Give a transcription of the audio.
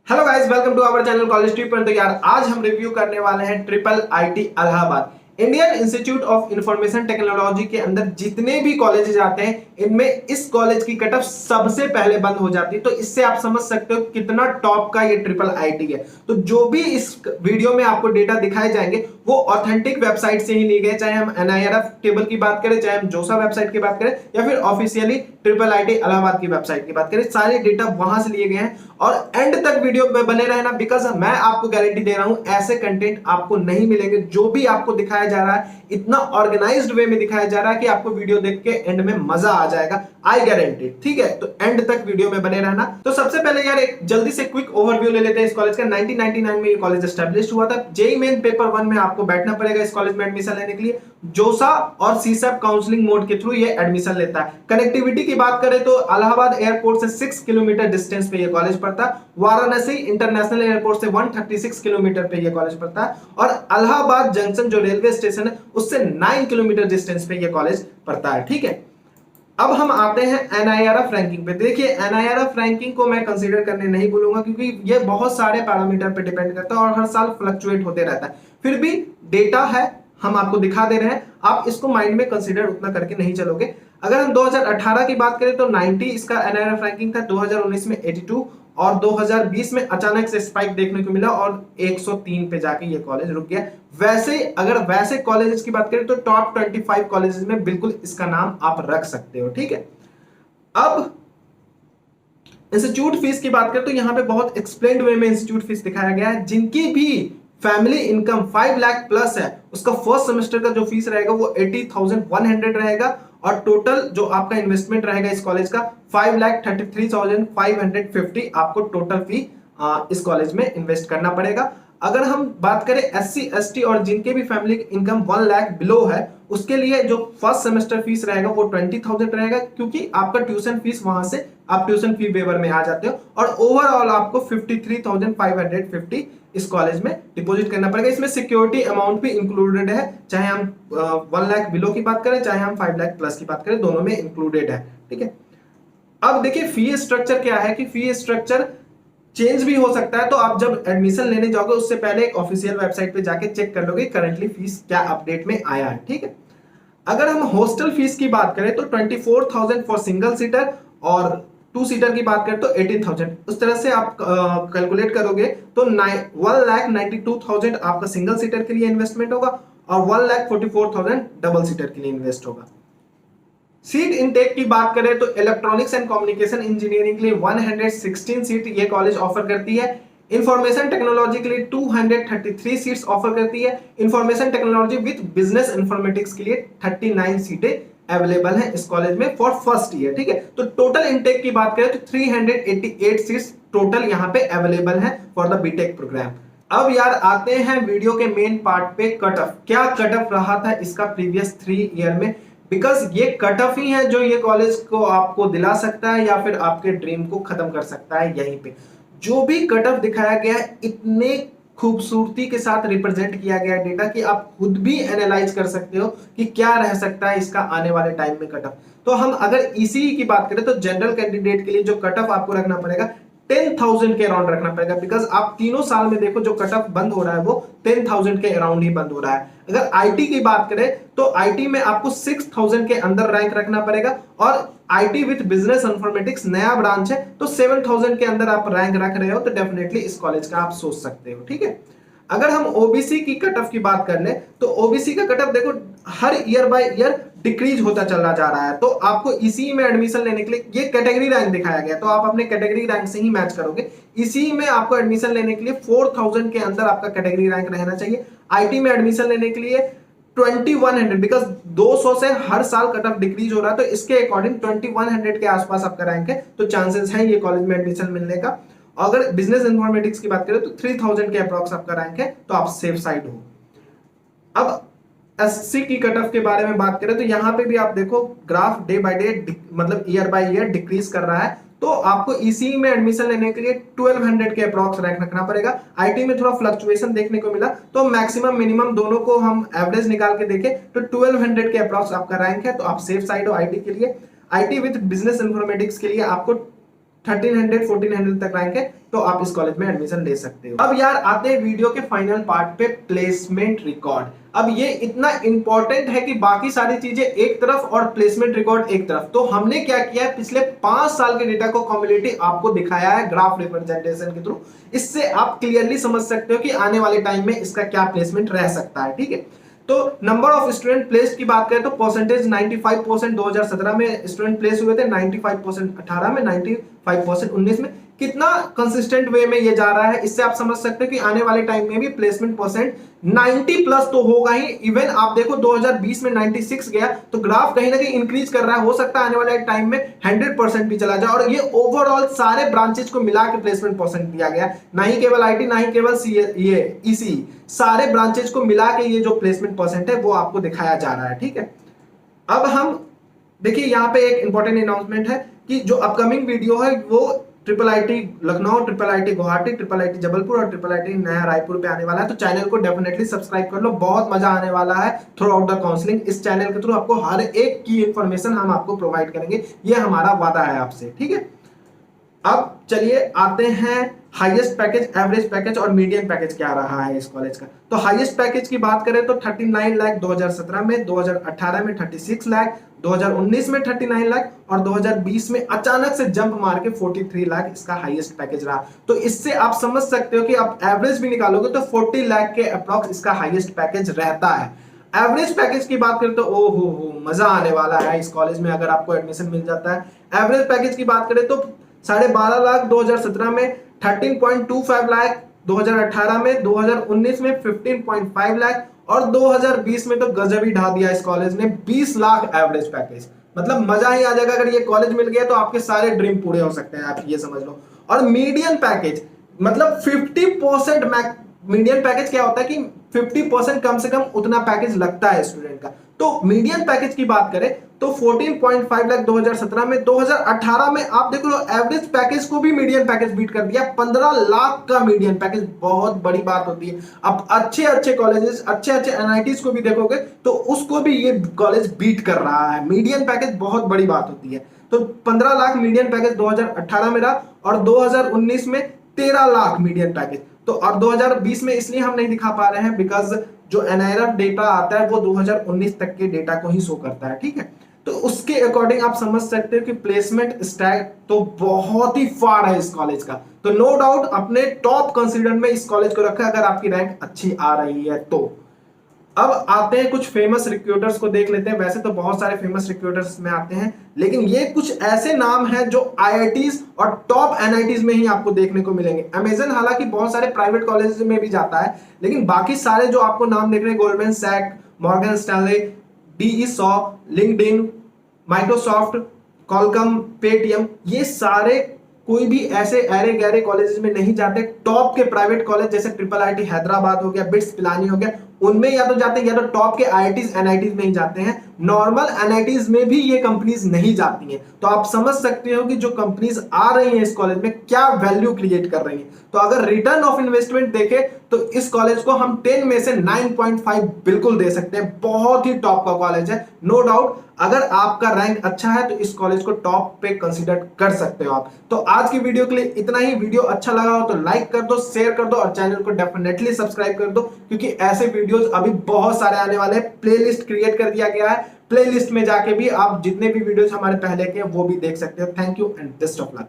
Hello guys, welcome to our channel college trip. तो यार आज हम रिव्यू करने वाले हैं triple IT Allahabad Indian Institute of Information Technology के अंदर जितने भी कॉलेजेस आते हैं इनमें इस कॉलेज की कट ऑफ सबसे पहले बंद हो जाती है। तो इससे आप समझ सकते हो कितना टॉप का ये ट्रिपल आईटी है। तो जो भी इस वीडियो में आपको डेटा दिखाए जाएंगे वो ऑथेंटिक वेबसाइट से ही लिए गए, चाहे हम एनआईआरएफ टेबल की बात करें, चाहे हम जोसा वेबसाइट की बात करें या फिर ऑफिशियली ट्रिपल आईटी इलाहाबाद की वेबसाइट की बात करें। सारे डेटा वहां से लिए गए हैं और एंड तक वीडियो में बने रहना, बिकॉज मैं आपको गारंटी दे रहा हूं ऐसे कंटेंट आपको नहीं मिलेंगे। जो भी आपको दिखाया जा रहा है इतना ऑर्गेनाइज्ड वे में दिखाया जा रहा है कि आपको वीडियो देख के एंड में मजा आ जाएगा, आई गारंटी। ठीक है, तो एंड तक वीडियो में बने रहना। तो सबसे पहले यार एक जल्दी से क्विक ओवरव्यू ले लेते हैं इस कॉलेज का। 1999 में ये कॉलेज एस्टैब्लिश हुआ था। जेईई मेन पेपर 1 में आपको बैठना पड़ेगा इस कॉलेज में एडमिशन लेने के लिए। जोसा और सीसैप काउंसलिंग मोड के थ्रू ये एडमिशन लेता है। कनेक्टिविटी की बात करें तो इलाहाबाद एयरपोर्ट से 6 किलोमीटर डिस्टेंस पे ये कॉलेज पड़ता है। वाराणसी इंटरनेशनल एयरपोर्ट से 136 किलोमीटर पे ये कॉलेज पड़ता है और इलाहाबाद जंक्शन जो रेलवे स्टेशन है उससे 9 किलोमीटर डिस्टेंस पे ये कॉलेज पड़ता है। ठीक है, अब हम आते हैं एनआईआरएफ रैंकिंग पे। देखिए एनआईआरएफ रैंकिंग को मैं कंसीडर करने नहीं बोलूंगा क्योंकि ये बहुत सारे पैरामीटर पे डिपेंड करता है और हर साल फ्लक्चुएट होते रहता है। फिर भी डेटा है, हम आपको दिखा दे रहे हैं, आप इसको माइंड में कंसीडर उतना करके नहीं चलोगे। अगर हम 2018 की बात करें तो 90 इसका एनआईआरएफ रैंकिंग था, 2019 में 82 और 2020 में अचानक से स्पाइक देखने को मिला और 103 पे जाके ये कॉलेज रुक गया। वैसे अगर वैसे कॉलेजेस की बात करें तो टॉप 25 कॉलेजेस में बिल्कुल इसका नाम आप रख सकते हो। ठीक है, अब इंस्टीट्यूट फीस की बात करें तो यहाँ पे बहुत एक्सप्लेन्ड वे में इंस्टीट्यूट फीस दिखाया गया है। जिनकी भी फैमिली इनकम 5 लाख प्लस है उसका फर्स्ट सेमेस्टर का जो फीस रहेगा वो 80,100 रहेगा और टोटल जो आपका इन्वेस्टमेंट रहेगा इस कॉलेज का 5,33,550 आपको टोटल फी इस कॉलेज में इन्वेस्ट करना पड़ेगा। अगर हम बात करें एससी एसटी और जिनके भी फैमिली इनकम 1 लाख बिलो है उसके लिए जो फर्स्ट सेमेस्टर फीस रहेगा वो 20,000 रहेगा, क्योंकि आपका ट्यूशन फीस वहां से आप ट्यूशन फी वेवर में आ जाते हो और ओवरऑल आपको 53,550 इस कॉलेज में डिपॉजिट करना पड़ेगा। इसमें सिक्योरिटी अमाउंट भी इंक्लूडेड है, चाहे हम 1 लाख बिलो की बात करें चाहे हम 5 लाख प्लस की बात करें, दोनों में इंक्लूडेड है। ठीक है, अब देखिए फी स्ट्रक्चर क्या है कि फी स्ट्रक्चर चेंज भी हो सकता है। तो आप जब एडमिशन लेने जाओगे उससे पहले एक ऑफिशियल वेबसाइट पे जाके चेक कर लोगे करंटली फीस क्या अपडेट में आया है। ठीक है, अगर हम हॉस्टल फीस की बात करें तो 24,000 फॉर सिंगल सीटर और 2 सीटर की बात करें तो 18,000। उस तरह से आप कैलकुलेट करोगे तो 1,92,000 आपका सिंगल सीटर के लिए इन्वेस्टमेंट होगा और 1,44,000 डबल सीटर के लिए इन्वेस्ट होगा। सीट इनटेक की बात करें तो इलेक्ट्रॉनिक्स एंड कम्युनिकेशन इंजीनियरिंग के लिए 116 सीट ये कॉलेज ऑफर करती है। इंफॉर्मेशन टेक्नोलॉजी के लिए 233 सीट्स ऑफर करती है। Information technology with business informatics के लिए 39 सीटें अवेलेबल हैं इस कॉलेज में फॉर फर्स्ट ईयर। ठीक है, तो टोटल इनटेक की बात करें तो 388 सीट्स टोटल यहाँ पे अवेलेबल हैं फॉर द बीटेक प्रोग्राम। अब यार आते हैं वीडियो के मेन पार्ट पे, कट ऑफ। क्या कट ऑफ रहा था इसका प्रीवियस 3 ईयर में, बिकॉज ये कट ऑफ ही है जो ये कॉलेज को आपको दिला सकता है या फिर आपके ड्रीम को खत्म कर सकता है। यहीं पे जो भी कट ऑफ दिखाया गया है इतने खूबसूरती के साथ रिप्रेजेंट किया गया डेटा कि आप खुद भी एनालाइज कर सकते हो कि क्या रह सकता है इसका आने वाले टाइम में कट ऑफ। तो हम अगर इसी की बात करें तो जनरल कैंडिडेट के लिए जो कट ऑफ आपको रखना पड़ेगा 10,000 के अराउंड रखना पड़ेगा, बिकॉज आप तीनों साल में देखो जो कट ऑफ बंद हो रहा है वो 10,000 के अराउंड ही बंद हो रहा है। अगर आईटी की बात करें तो आईटी में आपको 6,000 के अंदर रैंक रखना पड़ेगा और आईटी विद बिजनेस इंफॉर्मेटिक्स नया ब्रांच है तो 7,000 के अंदर आप रैंक रख रहे हो तो डेफिनेटली इस कॉलेज का आप सोच सकते हो। ठीक है, अगर हम ओबीसी की कट ऑफ की बात कर ले तो ओबीसी का कट ऑफ देखो हर ईयर बाय ईयर डिक्रीज होता चला जा रहा है। तो आपको इसी में एडमिशन लेने के लिए ये कैटेगरी रैंक दिखाया गया तो आप अपने कैटेगरी रैंक से ही मैच करोगे। इसी में आपको एडमिशन लेने के लिए 4,000 के अंदर आपका कैटेगरी रैंक रहना चाहिए। आईटी में एडमिशन लेने के लिए 2100, बिकॉज 200 से हर साल कट ऑफ डिक्रीज हो रहा है तो इसके अकॉर्डिंग 2100 के आसपास आपका रैंक है तो चांसेस है ये कॉलेज में एडमिशन मिलने का। अगर बिजनेस इंफॉर्मेटिक्स की बात करें तो 3,000 के अप्रॉक्स आपका रैंक है तो आप सेफ साइड हो। अब एससी की कट ऑफ के बारे में बात करें तो यहाँ पे भी आप देखो ग्राफ डे बाय डे मतलब ईयर बाय ईयर डिक्रीज कर रहा है तो आपको इसी में एडमिशन लेने के लिए 1200 के अप्रॉक्स रैंक रखना पड़ेगा। आईटी में थोड़ा फ्लक्चुएशन देखने को मिला तो मैक्सिमम मिनिमम दोनों को हम एवरेज निकाल के देखें तो 1200 के अप्रॉक्स आपका रैंक है तो आप सेफ साइड हो आईटी के लिए। आईटी विद बिजनेस इंफॉर्मेटिक्स के लिए आपको 1300 1400 तक रैंक है तो आप इस कॉलेज में एडमिशन ले सकते हो। अब यार आते हैं वीडियो के फाइनल पार्ट पे, प्लेसमेंट रिकॉर्ड। अब ये इतना इंपॉर्टेंट है कि बाकी सारी चीजें एक तरफ और प्लेसमेंट रिकॉर्ड एक तरफ। तो हमने क्या किया है, पिछले 5 साल के डेटा को कम्युलेटिव आपको दिखाया है ग्राफ रिप्रेजेंटेशन के थ्रू। इससे आप क्लियरली समझ सकते हो कि आने वाले टाइम में इसका क्या प्लेसमेंट रह सकता है। ठीक है, तो नंबर ऑफ स्टूडेंट प्लेस्ड की बात करें तो परसेंटेज 95% 2017 में स्टूडेंट प्लेस हुए थे, 95% 18 में, 95% 19 में। कितना कंसिस्टेंट वे में ये जा रहा है, इससे आप समझ सकते हो कि आने वाले टाइम में भी प्लेसमेंट परसेंट 90 प्लस तो होगा ही। इवन आप देखो 2020 में 96 गया, तो ग्राफ कहीं ना कहीं इंक्रीज कर रहा है। हो सकता है आने वाले टाइम में 100% भी चला जाए। और ये ओवरऑल सारे ब्रांचेज को मिला के प्लेसमेंट परसेंट दिया गया, ना ही केवल आईटी, ना ही केवल ये ईसी, सारे ब्रांचेज को मिला के ये जो प्लेसमेंट परसेंट है वो आपको दिखाया जा रहा है। ठीक है, अब हम देखिए यहाँ पे एक इंपॉर्टेंट अनाउंसमेंट है कि जो अपकमिंग वीडियो है वो triple IT Lucknow, triple IT Guwahati, triple IT Jabalpur और ट्रिपल आईटी नया रायपुर पे आने वाला है। तो चैनल को डेफिनेटली सब्सक्राइब कर लो, बहुत मजा आने वाला है थ्रू आउट द काउंसलिंग। इस चैनल के थ्रू आपको हर एक की इंफॉर्मेशन हम आपको प्रोवाइड करेंगे, ये हमारा वादा है आपसे। ठीक है, अब चलिए आते हैं हाईएस्ट पैकेज, एवरेज पैकेज और मीडियम पैकेज क्या रहा है इस कॉलेज का। तो हाईएस्ट पैकेज की बात करें तो 39 लाख 2017 में, 2018 में 36 लाख, 2019 में 39 लाख और 2020 में अचानक से जंप मार के 43 लाख इसका हाईएस्ट पैकेज रहा। तो इससे आप समझ सकते हो कि आप एवरेज भी निकालोगे तो 40 लाख के अप्रॉक्स इसका हाईएस्ट पैकेज रहता है। एवरेज पैकेज की बात करें तो ओहो मजा आने वाला है इस कॉलेज में अगर आपको एडमिशन मिल जाता है। एवरेज पैकेज की बात करें तो 12.5 लाख 2017 में, 13.25 लाख 2018 में, 2019 में 15.5 लाख और 2020 में तो गजब ही ढा दिया इस कॉलेज ने, 20 लाख एवरेज पैकेज। मतलब मजा ही आ जाएगा अगर ये कॉलेज मिल गया तो आपके सारे ड्रीम पूरे हो सकते हैं, आप ये समझ लो। और मीडियन पैकेज मतलब 50% मीडियन पैकेज क्या होता है कि 50% कम से कम उतना पैकेज लगता है स्टूडेंट का। तो मीडियन पैकेज की बात करें तो 14.5 लाख 2017 में, 2018 में आप देख लो एवरेज पैकेज को भी मीडियन पैकेज बीट कर दिया, 15 लाख का मीडियन पैकेज, बहुत बड़ी बात होती है। अब अच्छे अच्छे कॉलेजेस, अच्छे अच्छे एनआईटीज को भी देखोगे तो उसको भी ये कॉलेज बीट कर रहा है। मीडियन पैकेज बहुत बड़ी बात होती है। तो 15 लाख मीडियन पैकेज 2018 में रहा और 2019 में 13 लाख मीडियन पैकेज। तो और 2020 में इसलिए हम नहीं दिखा पा रहे हैं बिकॉज जो एनआईआरएफ डेटा आता है वो 2019 तक के डेटा को ही शो करता है। ठीक है, तो उसके अकॉर्डिंग आप समझ सकते हो कि प्लेसमेंट स्टैक तो बहुत ही फार है इस कॉलेज का। तो नो डाउट अपने टॉप कंसीडर में इस कॉलेज को रखा अगर आपकी रैंक अच्छी आ रही है तो। अब आते हैं कुछ फेमस रिक्रूटर्स को देख लेते हैं। वैसे तो बहुत सारे फेमस रिक्रूटर्स में आते हैं, लेकिन ये कुछ ऐसे नाम हैं जो आईआईटीज और टॉप एनआईटीज में ही आपको देखने को मिलेंगे। अमेजन हालांकि बहुत सारे प्राइवेट कॉलेज में भी जाता है, लेकिन बाकी सारे जो आपको नाम देख रहे हैं, Goldman Sachs, Morgan Stanley, DE Shaw, LinkedIn, Microsoft, Qualcomm, Paytm, ये सारे कोई भी ऐसे अरे गहरे कॉलेजेस में नहीं जाते। टॉप के प्राइवेट कॉलेज जैसे ट्रिपल आईटी हैदराबाद हो गया, बिट्स पिलानी हो गया, उनमें या तो जाते हैं या तो टॉप के आईआईटीज एनआईटीज में ही जाते हैं। नॉर्मल एनआईटीज में भी ये कंपनीज नहीं जाती हैं। तो आप समझ सकते हो कि जो कंपनीज आ रही हैं इस कॉलेज में क्या वैल्यू क्रिएट कर रही हैं। तो अगर रिटर्न ऑफ इन्वेस्टमेंट देखें तो इस कॉलेज को हम 10 में से 9.5 बिल्कुल दे सकते हैं। बहुत ही टॉप का कॉलेज है, नो डाउट। अगर आपका रैंक अच्छा है तो इस कॉलेज को टॉप पे कंसीडर कर सकते हो आप। तो आज की वीडियो के लिए इतना ही। वीडियो अच्छा लगा हो तो लाइक कर दो, शेयर कर दो और चैनल को डेफिनेटली सब्सक्राइब कर दो, क्योंकि ऐसे वीडियोस अभी बहुत सारे आने वाले हैं। प्लेलिस्ट क्रिएट कर दिया गया है, प्लेलिस्ट में जाके भी आप जितने भी वीडियोस हमारे पहले के वो भी देख सकते हो। Thank you and best of luck.